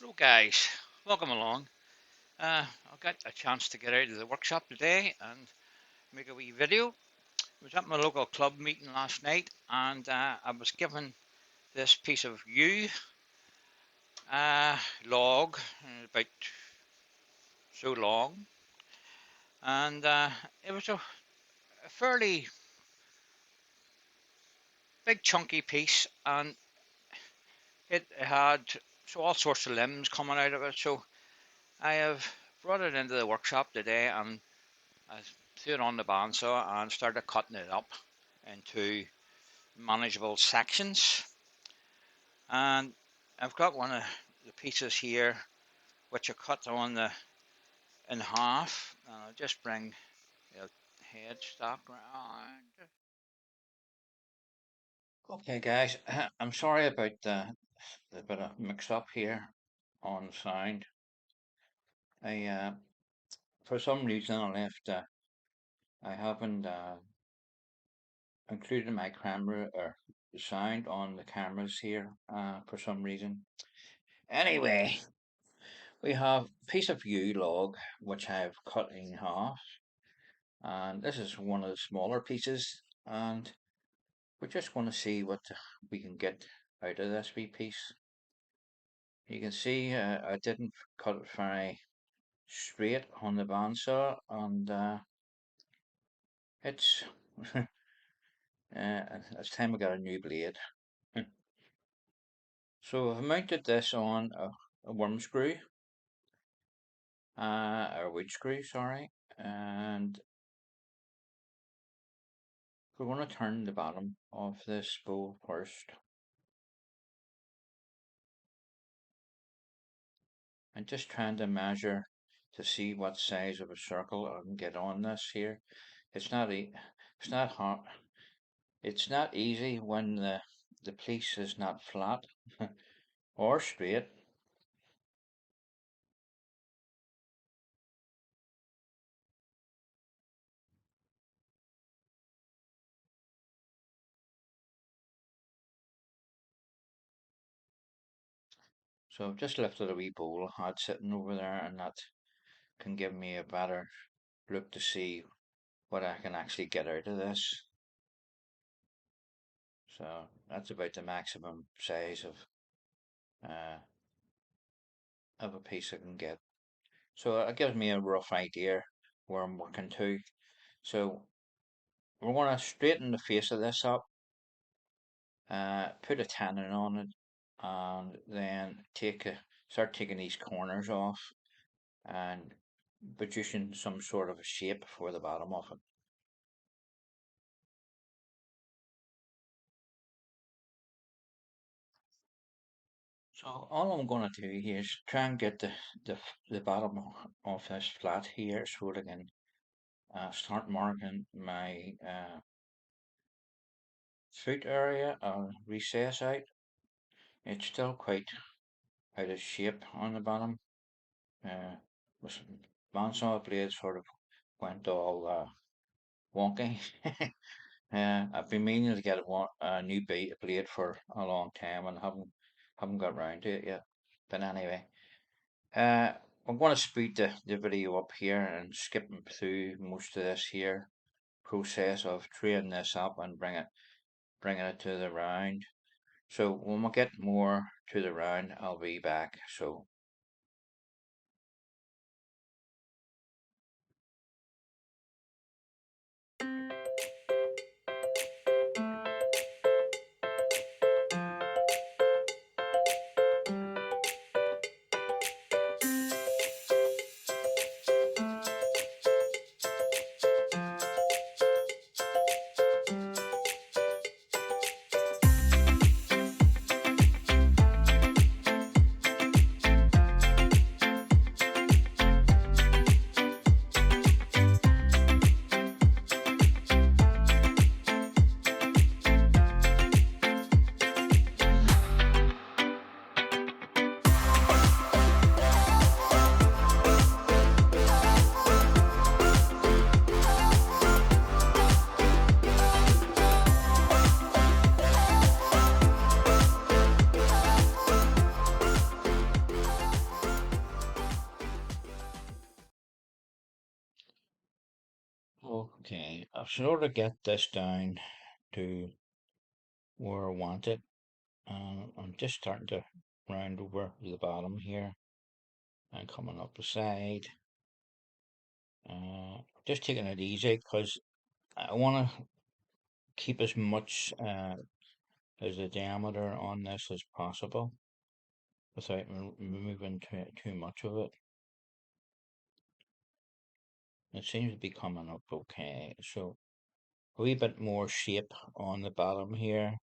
Hello guys, welcome along. I got a chance to get out of the workshop today and make a wee video. I was at my local club meeting last night and I was given this piece of yew log, about so long, and it was a fairly big chunky piece, and it had all sorts of limbs coming out of it. So I have brought it into the workshop today and I threw it on the bandsaw and started cutting it up into manageable sections. And I've got one of the pieces here which I cut on the in half. And I'll just bring the headstock around. Okay, guys, I'm sorry about the bit of mix up here on sound. I for some reason I haven't included my camera or the sound on the cameras here for some reason. Anyway, we have a piece of yew log which I've cut in half, and this is one of the smaller pieces, and we're just going to see what we can get out of this wee piece. You can see I didn't cut it very straight on the bandsaw, and it's it's time we got a new blade. So I've mounted this on a worm screw, or wood screw, sorry, and we're going to turn the bottom of this spool first. And just trying to measure to see what size of a circle I can get on this here. It's not it's not hard. It's not easy when the piece is not flat or straight. So I've just lifted a wee bowl I had sitting over there, and that can give me a better look to see what I can actually get out of this. So that's about the maximum size uh, of a piece I can get. So it gives me a rough idea where I'm working to. So we're going to straighten the face of this up, put a tannin on it, and then start taking these corners off and producing some sort of a shape for the bottom of it. So all I'm going to do here is try and get the bottom of this flat here so that I can start marking my foot area or recess out. It's still quite out of shape on the bottom. This bandsaw blade sort of went all wonky. I've been meaning to get a new blade for a long time and haven't got round to it yet. But anyway, uh, I'm going to speed the video up here and skipping through most of this here process of trading this up and bringing it to the round. So when we get more to the round, I'll be back. So Okay, I've sort of get this down to where I want it. I'm just starting to round over the bottom here and coming up the side. Just taking it easy because I want to keep as much as the diameter on this as possible without removing too much of it. It seems to be coming up okay. So a wee bit more shape on the bottom here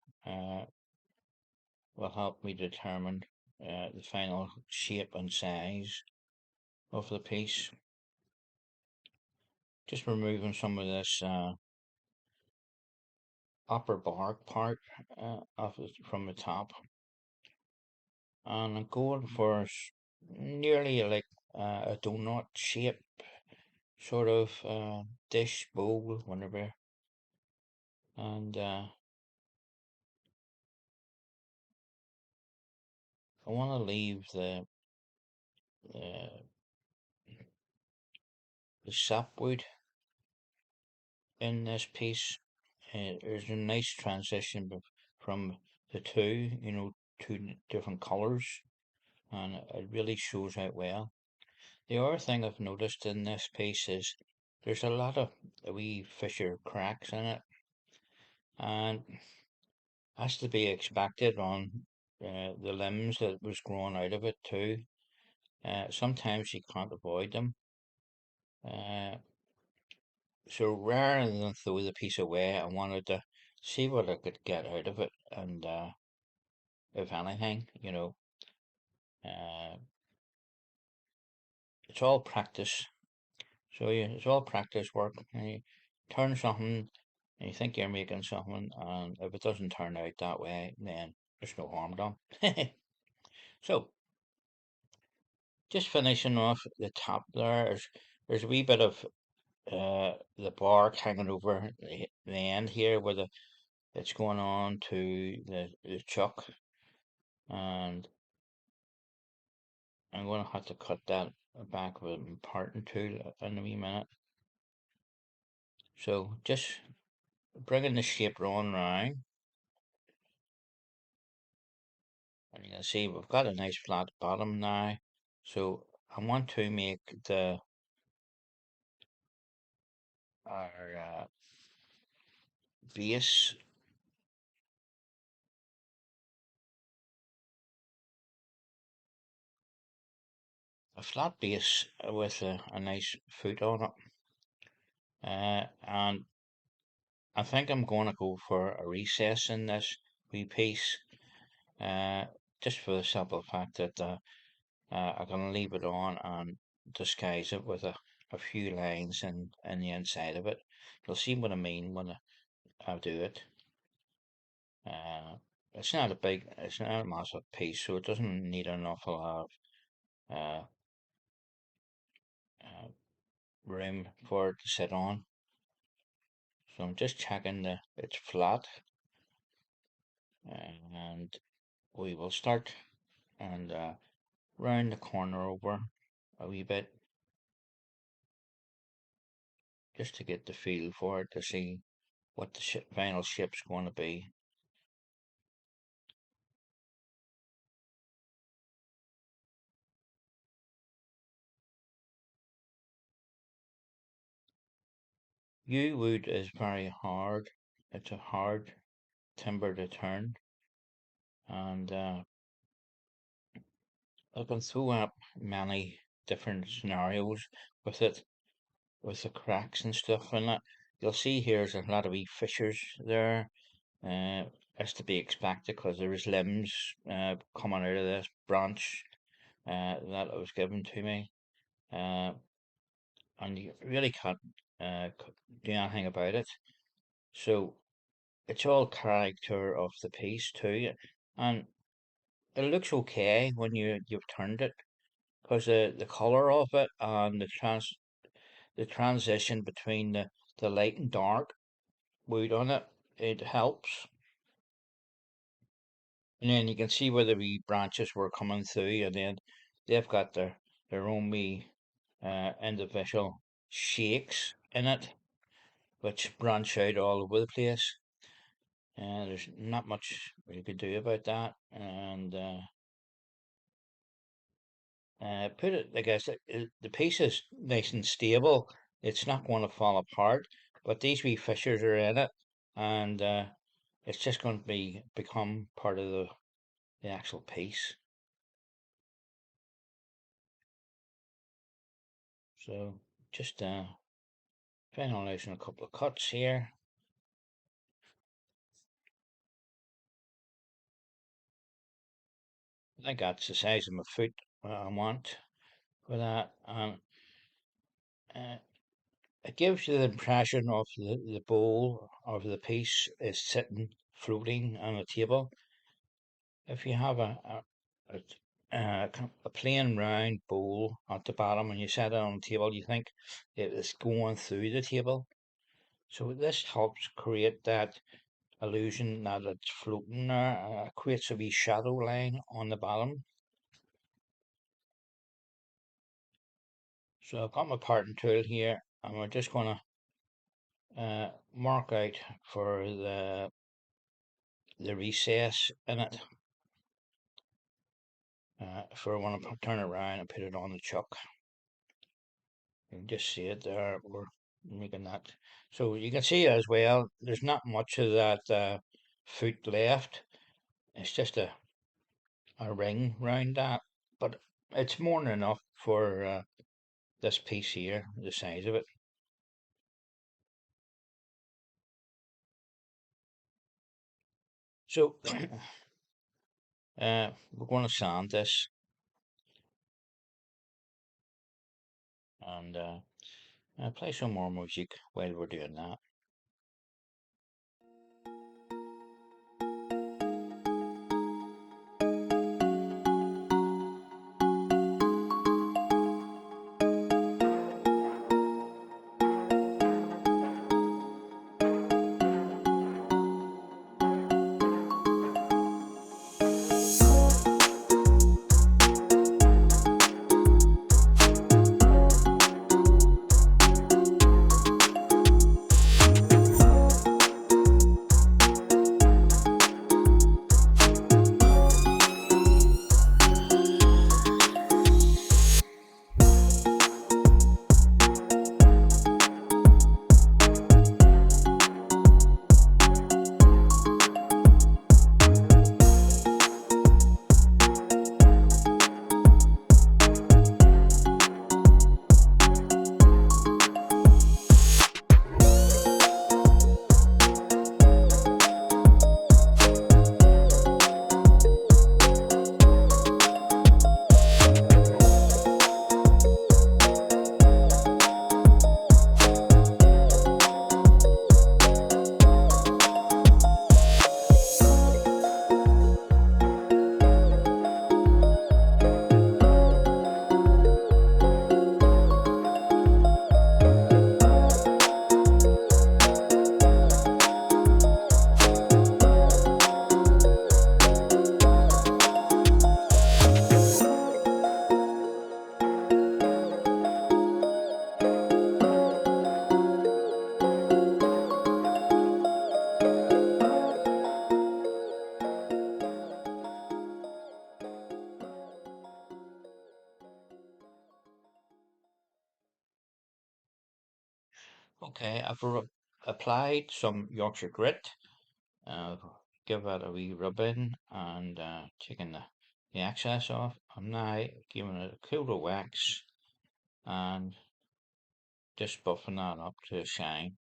will help me determine the final shape and size of the piece. Just removing some of this upper bark part of it from the top, and I'm going for nearly like a donut shape sort of dish bowl, whatever, and I want to leave uh, the sapwood in this piece. There's a nice transition from the two, two different colours, and it really shows out well. The other thing I've noticed in this piece is there's a lot of wee fissure cracks in it, and that's to be expected on the limbs that was growing out of it too. Sometimes you can't avoid them. Uh, so rather than throw the piece away, I wanted to see what I could get out of it, and if anything, uh, it's all practice. So yeah, it's all practice work. And you turn something, and you think you're making something, and if it doesn't turn out that way, then there's no harm done. So just finishing off the top there's a wee bit of the bark hanging over the end here where it's going on to the chuck, and I'm going to have to cut that back with a parting tool in a wee minute. So just bringing the shape on round, and you can see we've got a nice flat bottom now. So I want to make our base a flat base with a nice foot on it. And I think I'm going to go for a recess in this wee piece, uh, just for the simple fact that I'm going to leave it on and disguise it with a few lines in the inside of it. You'll see what I mean when I do it. Uh, it's not a massive piece, so it doesn't need an awful lot of uh, uh, room for it to sit on. So I'm just checking that it's flat, and we will start and round the corner over a wee bit just to get the feel for it to see what the final shape's going to be. Yew wood is very hard. It's a hard timber to turn, and I can throw up many different scenarios with it, with the cracks and stuff in it. You'll see here's a lot of wee fissures there. As to be expected because there is limbs coming out of this branch that was given to me. Uh, and you really can't do anything about it. So it's all character of the piece too, and it looks okay when you've turned it because the color of it and the transition between the light and dark wood on it helps. And then you can see where the wee branches were coming through, and then they've got their own wee individual shakes in it. which branch out all over the place. And there's not much you could do about that. And put it, I guess, the piece is nice and stable. It's not going to fall apart, but these wee fissures are in it, and it's just going to become part of the actual piece. So just finalising a couple of cuts here. I think that's the size of my foot I want for that. Uh, it gives you the impression of the bowl of the piece is sitting floating on a table. If you have a plain round bowl at the bottom and you set it on the table, you think it is going through the table. So this helps create that illusion that it's floating there, creates a wee shadow line on the bottom. So I've got my parting tool here, and we're just going to mark out for the recess in it for when I turn it around and put it on the chuck. You can just see it there. We're making that. So you can see as well, there's not much of that foot left. It's just a ring round that, but it's more than enough for this piece here, the size of it. So we're going to sand this and play some more music while we're doing that. Okay, applied some Yorkshire grit. Uh, give that a wee rub in and taking the excess off. I'm now giving it a coat of wax and just buffing that up to a shine.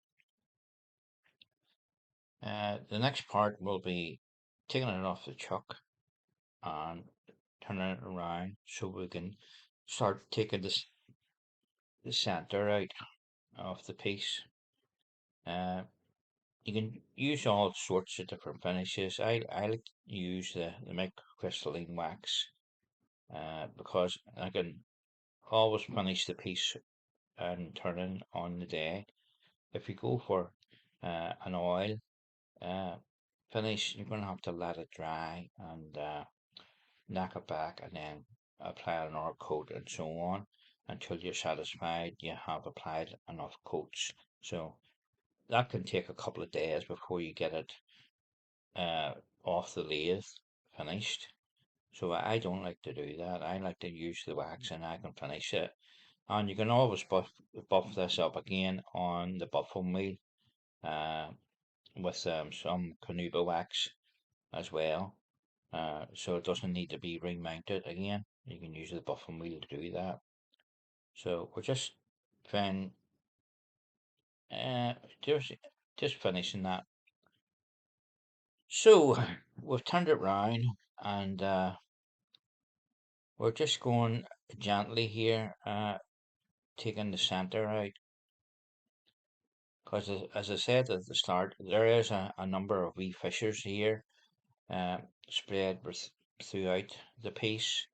The next part will be taking it off the chuck and turning it around so we can start taking the center out of the piece. You can use all sorts of different finishes. I like to use the microcrystalline wax because I can always finish the piece and turn it on the day. If you go for an oil uh, finish, you're going to have to let it dry and knock it back and then apply another coat and so on until you're satisfied you have applied enough coats. So that can take a couple of days before you get it uh, off the lathe finished. So I don't like to do that. I like to use the wax and I can finish it. And you can always buff this up again on the buffing wheel uh, with some Canuba wax as well. So it doesn't need to be remounted again. You can use the buffing wheel to do that. So we're fin uh, just just finishing that. So we've turned it round and we're just going gently here, taking the center out. Because as I said at the start, there is a number of wee fissures here spread throughout the piece,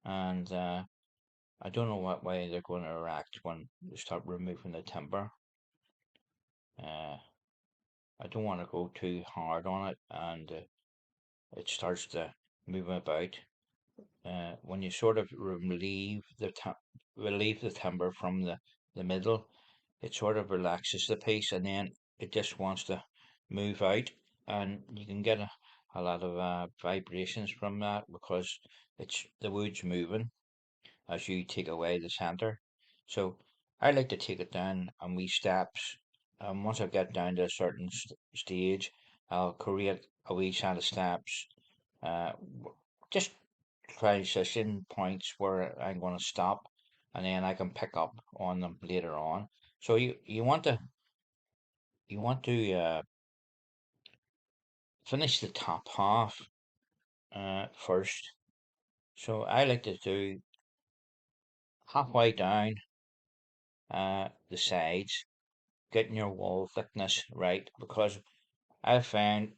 and I don't know what way they're going to react when they start removing the timber. Uh, I don't want to go too hard on it, and it starts to move about. When you sort of relieve the timber from the middle, it sort of relaxes the piece, and then it just wants to move out, and you can get a lot of vibrations from that because it's the wood's moving as you take away the center. So I like to take it down on wee steps. Once I get down to a certain stage, I'll create a wee set of steps, just transition points where I'm going to stop, and then I can pick up on them later on. So you want to finish the top half first. So I like to do halfway down the sides, getting your wall thickness right, because I found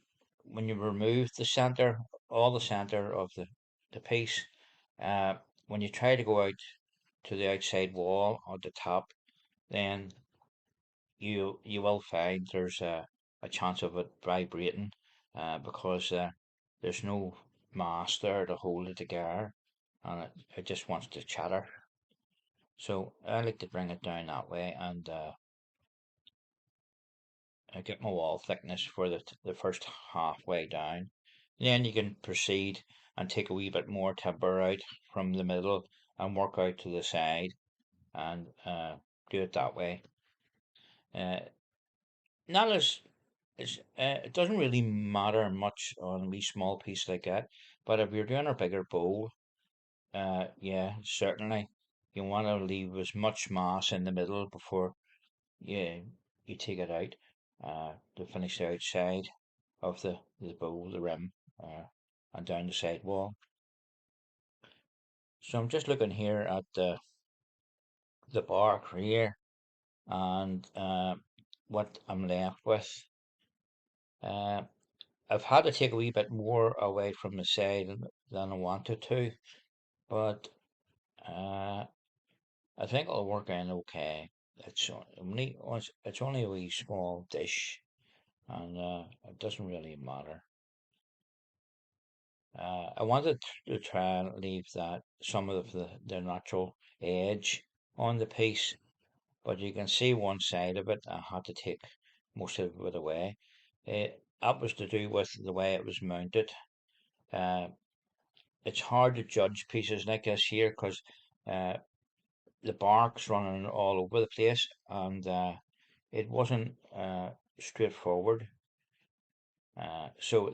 when you remove the center, all the center of the piece, uh, when you try to go out to the outside wall or the top, then you will find there's a chance of it vibrating because there's no mass there to hold it together and it just wants to chatter. So I like to bring it down that way and I get my wall thickness for the first halfway down. Then you can proceed and take a wee bit more timber out from the middle and work out to the side and do it that way. Uh, Not as it doesn't really matter much on a wee small piece like that, but if you're doing a bigger bowl, yeah, certainly you want to leave as much mass in the middle before you take it out to finish the outside of the bowl, the rim, and down the side wall. So I'm just looking here at the bark here and what I'm left with. Uh, I've had to take a wee bit more away from the side than I wanted to, but uh, I think it'll work out okay. It's only a wee small dish, and it doesn't really matter. I wanted to try and leave that some of the natural edge on the piece, but you can see one side of it. I had to take most of it away. That was to do with the way it was mounted. Uh, it's hard to judge pieces like this here because uh, the bark's running all over the place and it wasn't straightforward. So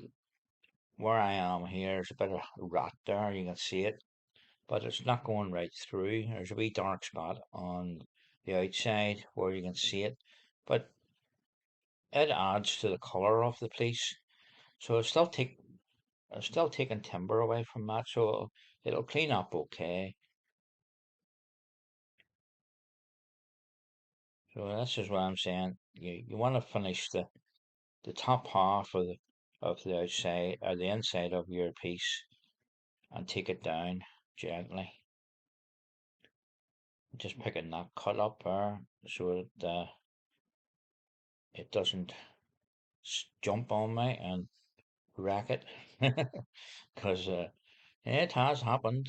where I am here, there's a bit of rot there, you can see it, but it's not going right through. There's a wee dark spot on the outside where you can see it, but it adds to the colour of the piece. So it's still taking timber away from that, so it'll clean up okay. So this is what I'm saying. You want to finish the top half of the outside or the inside of your piece and take it down gently. Just picking that cut up there so it doesn't jump on me and wreck it because it has happened.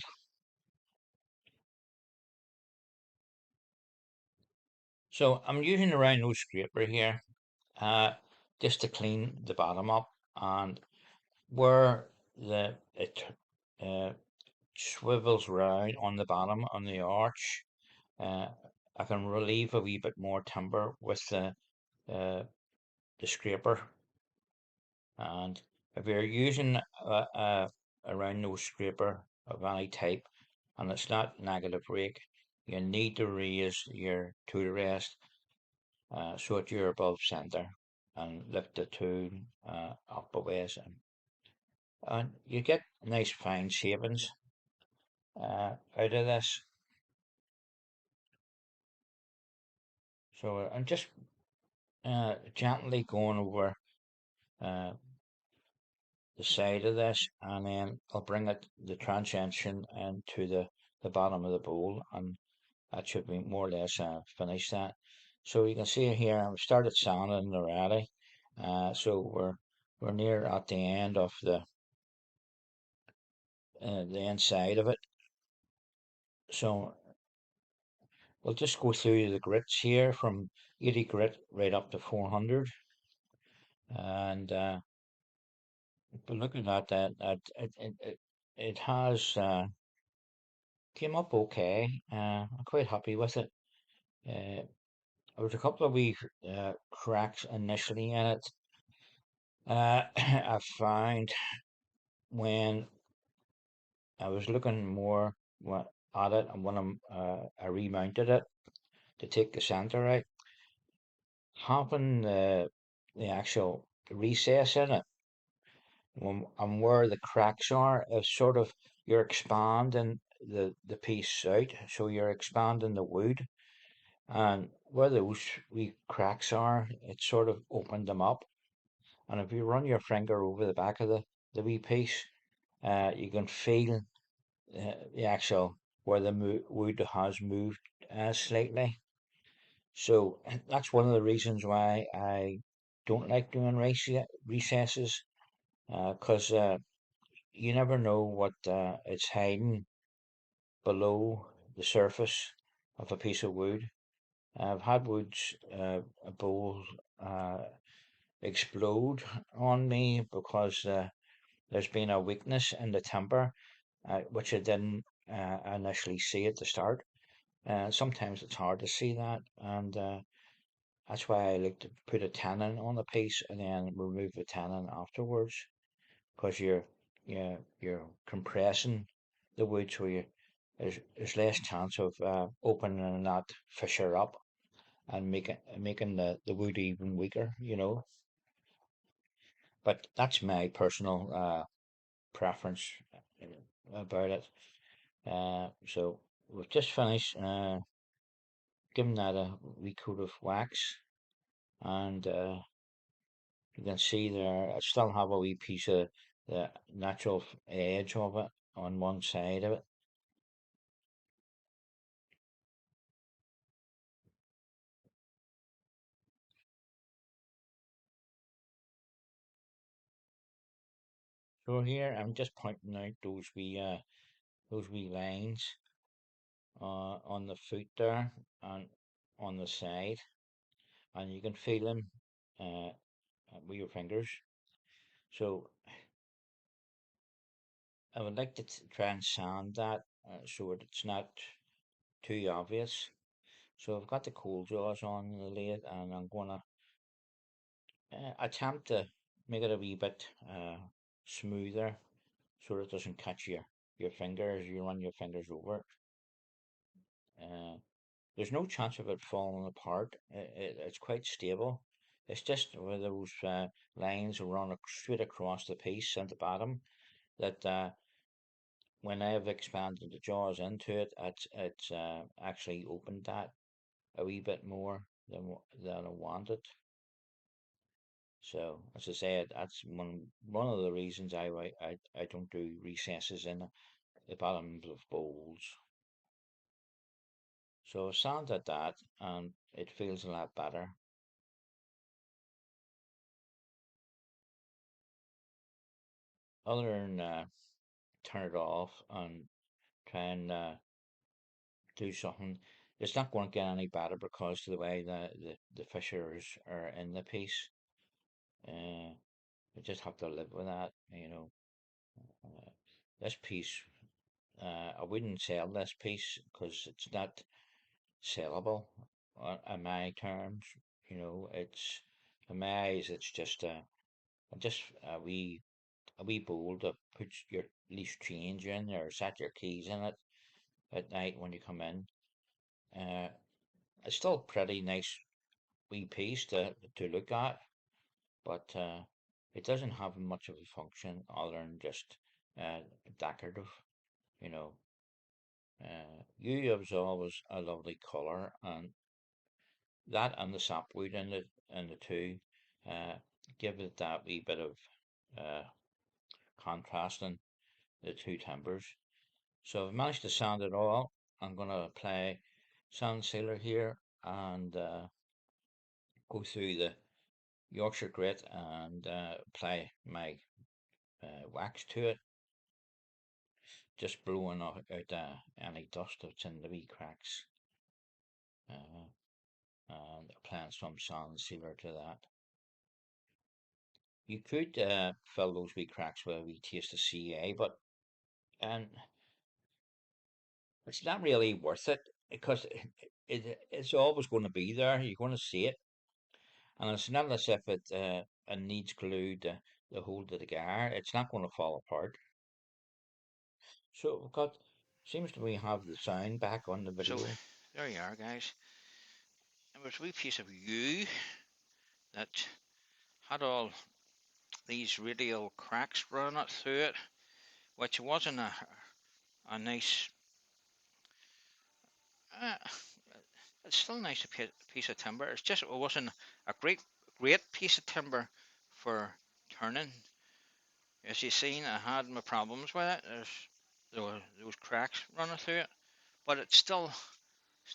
So I'm using the Rhino scraper here uh, just to clean the bottom up, and where the it uh, swivels round on the bottom on the arch, uh, I can relieve a wee bit more timber with uh, the scraper. And if you're using a round nose scraper of any type and it's not negative rake, you need to raise your tool rest so that you're above center and lift the tool up a ways, and you get nice fine shavings out of this. So I'm just gently going over uh, the side of this, and then I'll bring it the transition into the bottom of the bowl, and that should be more or less finished that. So you can see here I've started sanding already. So we're near at the end of the inside of it. So we'll just go through the grits here from 80 grit right up to 400, and but looking at that it has came up okay. I'm quite happy with it. There was a couple of wee cracks initially in it. I find when I was looking more at it, and when I remounted it to take the center out, having the actual recess in it, and where the cracks are, is sort of you're expanding the piece out, so you're expanding the wood, and where those wee cracks are, it sort of opened them up. And if you run your finger over the back of the wee piece, you can feel the actual where the wood has moved slightly. So that's one of the reasons why I don't like doing recesses, because you never know what it's hiding below the surface of a piece of wood. I've had woods bowls explode on me because there's been a weakness in the timber, which I didn't initially see at the start. Sometimes it's hard to see that, and that's why I like to put a tenon on the piece and then remove the tenon afterwards, because you're compressing the wood, so there's less chance of opening that fissure up and making the wood even weaker. But that's my personal preference about it. So we've just finished giving that a wee coat of wax, and you can see there I still have a wee piece of the natural edge of it on one side of it. So here I'm just pointing out those wee lines on the foot there and on the side, and you can feel them uh, with your fingers. So I would like to try and sand that so that it's not too obvious. So I've got the cold jaws on the lathe, and I'm gonna attempt to make it a wee bit smoother so it doesn't catch your finger as you run your fingers over it. There's no chance of it falling apart. It's quite stable. It's just where those lines run straight across the piece at the bottom that when I've expanded the jaws into it, it's actually opened that a wee bit more than I wanted. So as I said, that's one of the reasons I don't do recesses in the bottoms of bowls. So I sanded that, and it feels a lot better. Other than turn it off and try and do something, it's not going to get any better because of the way the fissures are in the piece. You just have to live with that, you know. Uh, this piece, I wouldn't sell this piece because it's not sellable on my terms. You know, it's in my eyes, it's just a wee bowl to put your least change in or set your keys in it at night when you come in. Uh, it's still pretty nice wee piece to look at, but it doesn't have much of a function other than just uh, decorative. You know, UUV is always a lovely color, and that and the sapwood in the two uh, give it that wee bit of uh, contrast in the two timbers. So I've managed to sand it all. I'm going to apply sand sealer here and go through the Yorkshire grit and apply my wax to it, just blowing out any dust that's in the wee cracks uh, and applying some sand sealer to that. You could fill those wee cracks with a wee taste of CA, but and it's not really worth it because it's always going to be there. You're going to see it, and it's not as if it needs glue to hold it together. It's not going to fall apart. So we've got seems to we have the sound back on the So video. there you are, guys. There was a wee piece of yew that had all these radial cracks running through it, which wasn't a nice. Uh, it's still a nice piece of timber. It's just it wasn't a great piece of timber for turning. As you seen, I had my problems with it. There were those cracks running through it, but it's still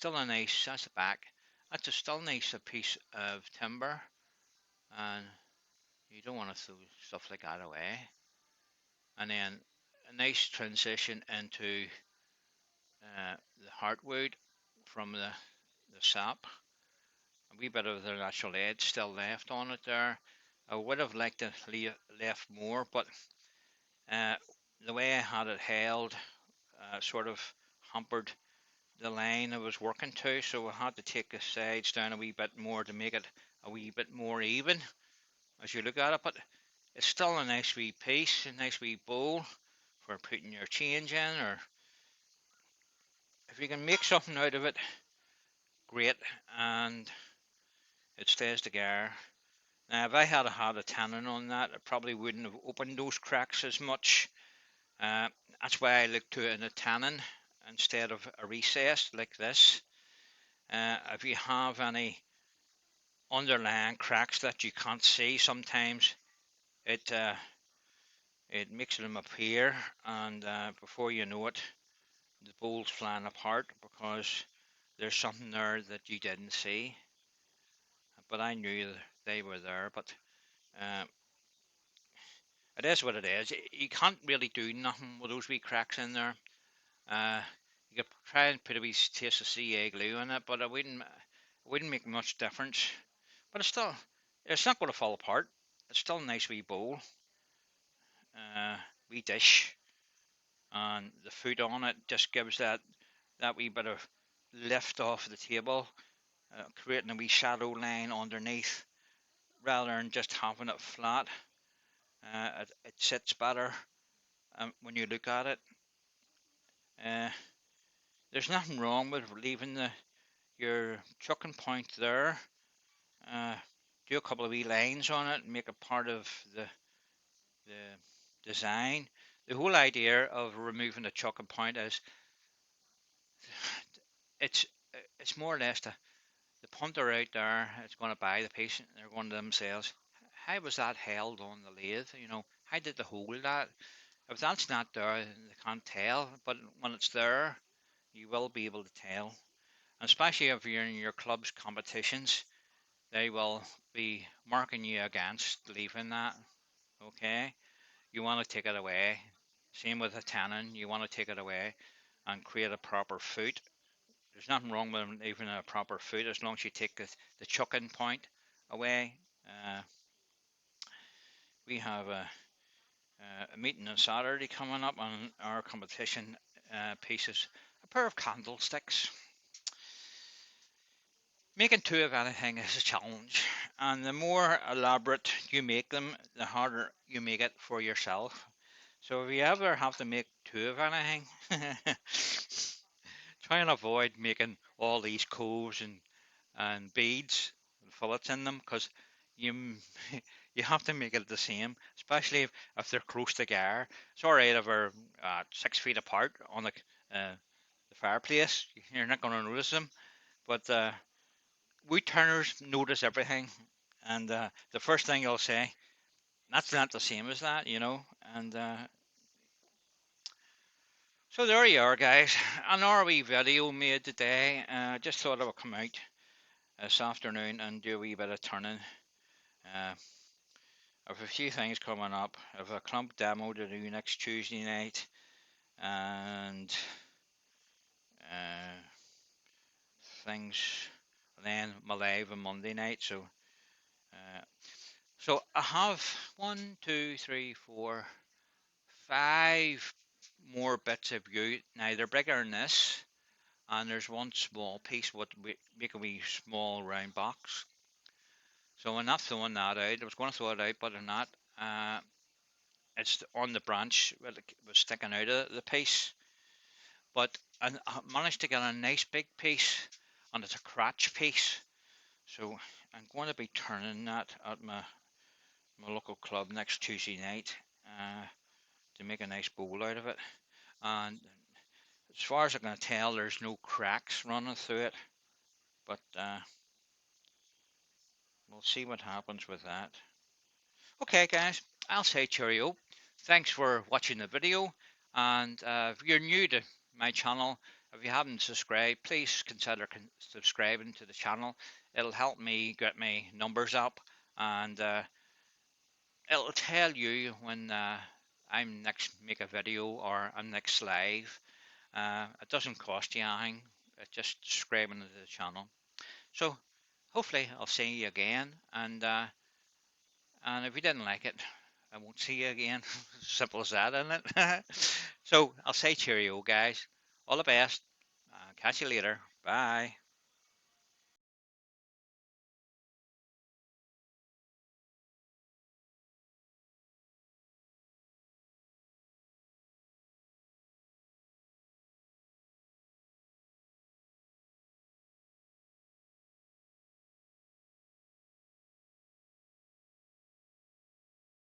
a nice. That's the back. That's a still nice a piece of timber, and you don't want to throw stuff like that away. And then a nice transition into the heartwood from the sap. A wee bit of the natural edge still left on it there. I would have liked to leave left more, but uh, the way I had it held sort of hampered the line I was working to, so I had to take the sides down a wee bit more to make it a wee bit more even as you look at it. But it's still a nice wee piece, a nice wee bowl for putting your change in, or if you can make something out of it, great, and it stays together. Now, if I had a tannin on that, I probably wouldn't have opened those cracks as much. Uh, that's why I look to it in a tannin instead of a recess like this. If you have any underlying cracks that you can't see, sometimes it it makes them appear, and before you know it, the bowl's flying apart because there's something there that you didn't see. But I knew they were there. But uh, it is what it is. You can't really do nothing with those wee cracks in there. Uh, you could try and put a wee taste of CA glue on it, but it wouldn't make much difference. But it's not going to fall apart. It's still a nice wee bowl, uh, wee dish, and the food on it just gives that wee bit of lift off the table, creating a wee shadow line underneath rather than just having it flat. It sits better when you look at it. Uh, there's nothing wrong with leaving your chucking point there. Uh, do a couple of wee lines on it and make it part of the design. The whole idea of removing the chucking point is it's it's more or less the punter out there is going to buy the piece. They're going to themselves, how was that held on the lathe? How did they hold that? If that's not there, they can't tell. But when it's there, you will be able to tell. And especially if you're in your club's competitions, they will be marking you against leaving that. Okay, you want to take it away. Same with a tannin, you want to take it away and create a proper foot. There's nothing wrong with even a proper foot as long as you take the chucking point away. Uh, we have a meeting on Saturday coming up, on our competition pieces. A pair of candlesticks. Making two of anything is a challenge, and the more elaborate you make them, the harder you make it for yourself. So if you ever have to make two of anything, try and avoid making all these coves and beads and fillets in them, because you you have to make it the same, especially if they're close together. It's alright if they're 6 feet apart on the fireplace. You're not going to notice them, but we turners notice everything, and the first thing you'll say, that's not the same as that, and so there you are, guys. An RV video made today. Just thought I would come out this afternoon and do a wee bit of turning. Uh, I have a few things coming up. I have a clump demo to do next Tuesday night, and uh, things. Then my live on Monday night. Uh, so I have one, two, three, four, five more bits of view. Now they're bigger than this, and there's one small piece what make a wee small round box. So I'm not throwing that out. I was going to throw it out, but I'm not. It's on the branch where it was sticking out of the piece. But I managed to get a nice big piece, and it's a crotch piece. So I'm going to be turning that at my local club next Tuesday night to make a nice bowl out of it. And as far as I can tell, there's no cracks running through it. But we'll see what happens with that. Okay, guys, I'll say cheerio. Thanks for watching the video. And if you're new to my channel, if you haven't subscribed, please consider subscribing to the channel. It'll help me get my numbers up, and it'll tell you when I'm next make a video or I'm next live. It doesn't cost you anything. It's just subscribing to the channel. So hopefully I'll see you again, and if you didn't like it, I won't see you again. Simple as that, isn't it? So I'll say cheerio, guys. All the best. Catch you later. Bye.